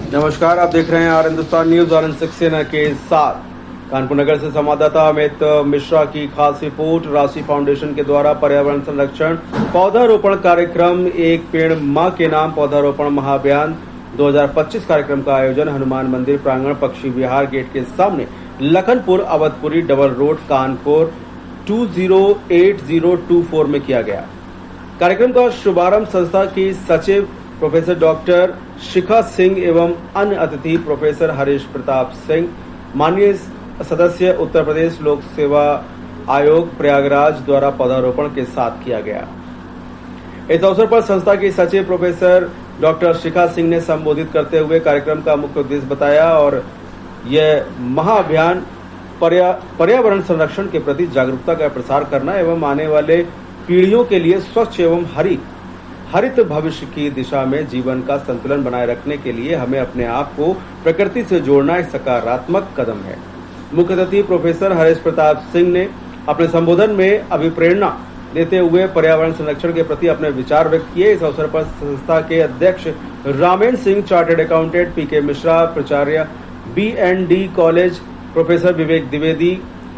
नमस्कार, आप देख रहे हैं आर हिंदुस्तान न्यूज और सक्सेना के साथ। कानपुर नगर से संवाददाता अमित मिश्रा की खास रिपोर्ट। राशि फाउंडेशन के द्वारा पर्यावरण संरक्षण पौधारोपण कार्यक्रम एक पेड़ मां के नाम पौधारोपण महाअभियान 2025 कार्यक्रम का आयोजन हनुमान मंदिर प्रांगण पक्षी विहार गेट के सामने लखनपुर अवधपुरी डबल रोड कानपुर 208024 में किया गया। कार्यक्रम का शुभारंभ संस्था की सचिव प्रोफेसर डॉक्टर शिखा सिंह एवं अन्य अतिथि प्रोफेसर हरीश प्रताप सिंह, माननीय सदस्य उत्तर प्रदेश लोक सेवा आयोग प्रयागराज द्वारा पौधारोपण के साथ किया गया। इस अवसर पर संस्था की सचिव प्रोफेसर डॉक्टर शिखा सिंह ने संबोधित करते हुए कार्यक्रम का मुख्य उद्देश्य बताया और यह महाअभियान पर्यावरण संरक्षण के प्रति जागरूकता का प्रसार करना एवं आने वाले पीढ़ियों के लिए स्वच्छ एवं हरित भविष्य की दिशा में जीवन का संतुलन बनाए रखने के लिए हमें अपने आप को प्रकृति से जोड़ना एक सकारात्मक कदम है। मुख्य अतिथि प्रोफेसर हरीश प्रताप सिंह ने अपने संबोधन में अभिप्रेरणा देते हुए पर्यावरण संरक्षण के प्रति अपने विचार व्यक्त किए। इस अवसर पर संस्था के अध्यक्ष रामेन सिंह, चार्टर्ड अकाउंटेंट पीके मिश्रा, प्राचार्य BND कॉलेज प्रोफेसर विवेक द्विवेदी,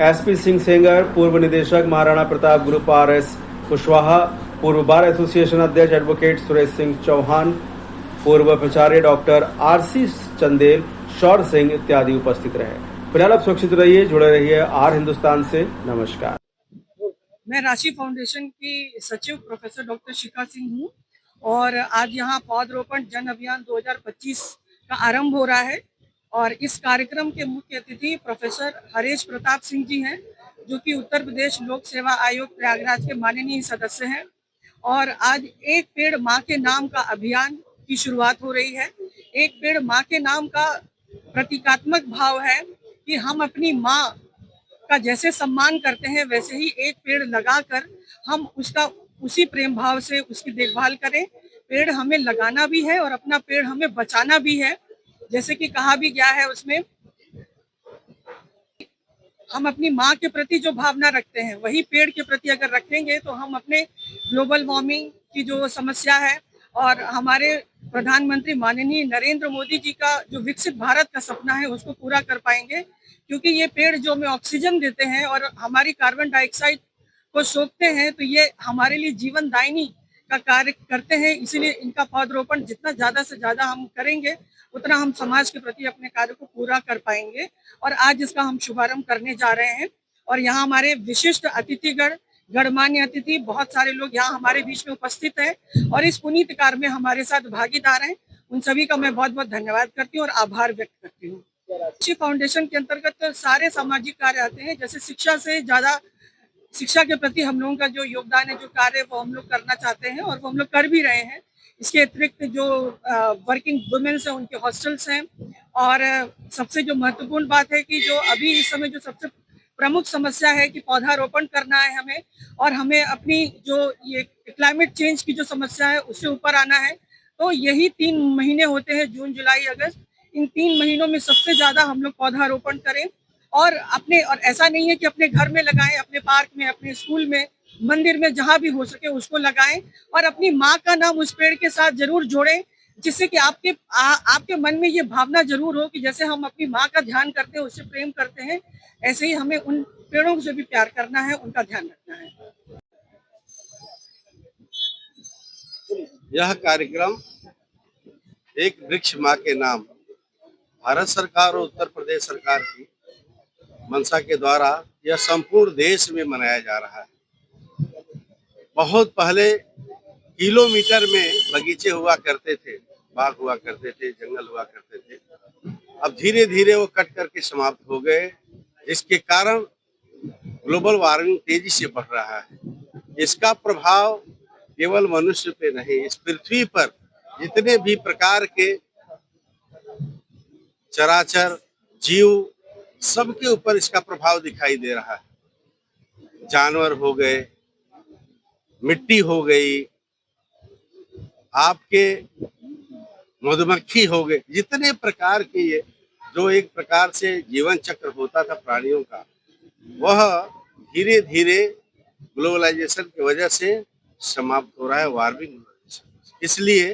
SP सिंह सेंगर, पूर्व निदेशक महाराणा प्रताप ग्रुप RS कुशवाहा, पूर्व बार एसोसिएशन अध्यक्ष एडवोकेट सुरेश सिंह चौहान, पूर्व प्राचार्य डॉक्टर RC चंदेल, शौर सिंह इत्यादि उपस्थित रहे। फिलहाल आप सुरक्षित रहिए, जुड़े रहिए आर हिंदुस्तान से। नमस्कार। मैं राशि फाउंडेशन की सचिव प्रोफेसर डॉक्टर शिखा सिंह हूँ और आज यहाँ पौधरोपण जन अभियान 2025 का आरंभ हो रहा है और इस कार्यक्रम के मुख्य अतिथि प्रोफेसर हरीश प्रताप सिंह जी हैं, जो कि उत्तर प्रदेश लोक सेवा आयोग प्रयागराज के माननीय सदस्य हैं। और आज एक पेड़ माँ के नाम का अभियान की शुरुआत हो रही है। एक पेड़ माँ के नाम का प्रतीकात्मक भाव है कि हम अपनी माँ का जैसे सम्मान करते हैं वैसे ही एक पेड़ लगाकर हम उसका उसी प्रेम भाव से उसकी देखभाल करें। पेड़ हमें लगाना भी है और अपना पेड़ हमें बचाना भी है। जैसे कि कहा भी गया है उसमें, हम अपनी माँ के प्रति जो भावना रखते हैं वही पेड़ के प्रति अगर रखेंगे तो हम अपने ग्लोबल वार्मिंग की जो समस्या है और हमारे प्रधानमंत्री माननीय नरेंद्र मोदी जी का जो विकसित भारत का सपना है उसको पूरा कर पाएंगे। क्योंकि ये पेड़ जो हमें ऑक्सीजन देते हैं और हमारी कार्बन डाइऑक्साइड को सोखते हैं, तो ये हमारे लिए जीवन दायिनी का कार्य करते हैं। इसीलिए इनका पौधरोपण जितना ज्यादा से ज्यादा हम करेंगे उतना हम समाज के प्रति अपने कार्य को पूरा कर पाएंगे। और आज इसका हम शुभारंभ करने जा रहे हैं और यहाँ हमारे विशिष्ट अतिथिगण, गणमान्य अतिथि, बहुत सारे लोग यहाँ हमारे बीच में उपस्थित हैं और इस पुनीत कार्य में हमारे साथ भागीदार हैं। उन सभी का मैं बहुत बहुत धन्यवाद करती हूँ और आभार व्यक्त करती हूँ। राशि फाउंडेशन के अंतर्गत तो सारे सामाजिक कार्य आते हैं। जैसे शिक्षा से ज्यादा शिक्षा के प्रति हम लोगों का जो योगदान है, जो कार्य वो हम लोग करना चाहते हैं और वो हम लोग कर भी रहे हैं। इसके अतिरिक्त जो वर्किंग वुमेन्स हैं उनके हॉस्टल्स हैं और सबसे जो महत्वपूर्ण बात है कि जो अभी इस समय जो सबसे प्रमुख समस्या है कि पौधारोपण करना है हमें और हमें अपनी जो ये क्लाइमेट चेंज की जो समस्या है उससे ऊपर आना है। तो यही 3 महीने होते हैं, जून, जुलाई, अगस्त। इन 3 महीनों में सबसे ज्यादा हम लोग पौधारोपण करें और ऐसा नहीं है कि अपने घर में लगाएं, अपने पार्क में, अपने स्कूल में, मंदिर में, जहां भी हो सके उसको लगाएं और अपनी माँ का नाम उस पेड़ के साथ जरूर जोड़ें, जिससे कि आपके मन में ये भावना जरूर हो कि जैसे हम अपनी माँ का ध्यान करते हैं, उससे प्रेम करते हैं, ऐसे ही हमें उन पेड़ों से भी प्यार करना है, उनका ध्यान रखना है। यह कार्यक्रम एक वृक्ष माँ के नाम भारत सरकार और उत्तर प्रदेश सरकार की मंशा के द्वारा यह संपूर्ण देश में मनाया जा रहा है। बहुत पहले किलोमीटर में बगीचे हुआ करते थे, बाग हुआ करते थे, जंगल हुआ करते थे। अब धीरे धीरे वो कट करके समाप्त हो गए, जिसके कारण ग्लोबल वार्मिंग तेजी से बढ़ रहा है। इसका प्रभाव केवल मनुष्य पे नहीं, इस पृथ्वी पर जितने भी प्रकार के चराचर जीव सबके ऊपर इसका प्रभाव दिखाई दे रहा है। जानवर हो गए, मिट्टी हो गई, आपके मधुमक्खी हो गए, जितने प्रकार के ये जो एक प्रकार से जीवन चक्र होता था प्राणियों का, वह धीरे धीरे ग्लोबलाइजेशन की वजह से समाप्त हो रहा है, वार्मिंग। इसलिए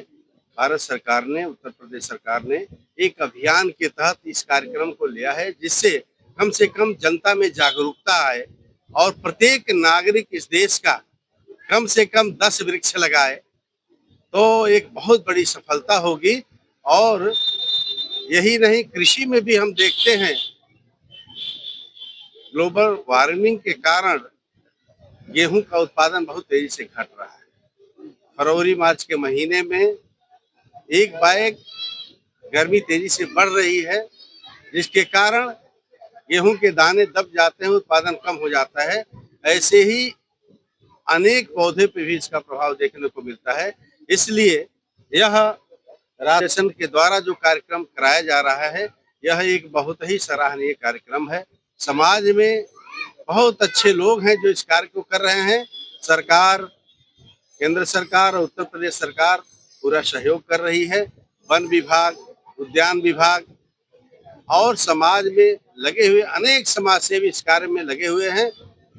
भारत सरकार ने, उत्तर प्रदेश सरकार ने एक अभियान के तहत इस कार्यक्रम को लिया है, जिससे कम से कम जनता में जागरूकता आए और प्रत्येक नागरिक इस देश का कम से कम 10 वृक्ष लगाए तो एक बहुत बड़ी सफलता होगी। और यही नहीं, कृषि में भी हम देखते हैं ग्लोबल वार्मिंग के कारण गेहूं का उत्पादन बहुत तेजी से घट रहा है। फरवरी मार्च के महीने में एक बाएक गर्मी तेजी से बढ़ रही है, जिसके कारण गेहूं के दाने दब जाते हैं, उत्पादन कम हो जाता है। ऐसे ही अनेक पौधे पे भी इसका प्रभाव देखने को मिलता है। इसलिए यह राज्य शासन के द्वारा जो कार्यक्रम कराया जा रहा है, यह एक बहुत ही सराहनीय कार्यक्रम है। समाज में बहुत अच्छे लोग हैं जो इस कार्य को कर रहे हैं। सरकार, केंद्र सरकार और उत्तर प्रदेश सरकार पूरा सहयोग कर रही है। वन विभाग, उद्यान विभाग और समाज में लगे हुए अनेक समाज सेवी इस कार्य में लगे हुए हैं।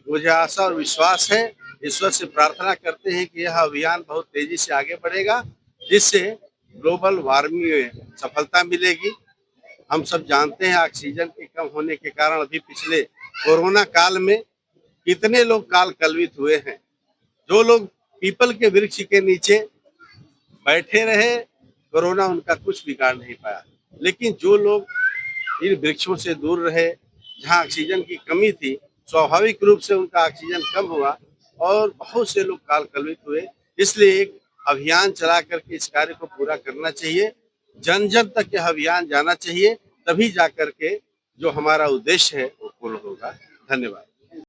मुझे आशा और विश्वास है, ईश्वर से प्रार्थना करते हैं कि यह अभियान बहुत तेजी से आगे बढ़ेगा, जिससे ग्लोबल वार्मिंग में सफलता मिलेगी। हम सब जानते हैं ऑक्सीजन के कम होने के कारण अभी पिछले कोरोना काल में कितने लोग काल कलवित हुए हैं। जो लोग पीपल के वृक्ष के नीचे बैठे रहे, कोरोना उनका कुछ बिगाड़ नहीं पाया। लेकिन जो लोग इन वृक्षों से दूर रहे, जहां ऑक्सीजन की कमी थी, स्वाभाविक रूप से उनका ऑक्सीजन कम हुआ और बहुत से लोग काल कलवित हुए। इसलिए एक अभियान चला करके इस कार्य को पूरा करना चाहिए। जन जन तक यह अभियान जाना चाहिए, तभी जाकर के जो हमारा उद्देश्य है वो पूर्ण होगा। धन्यवाद।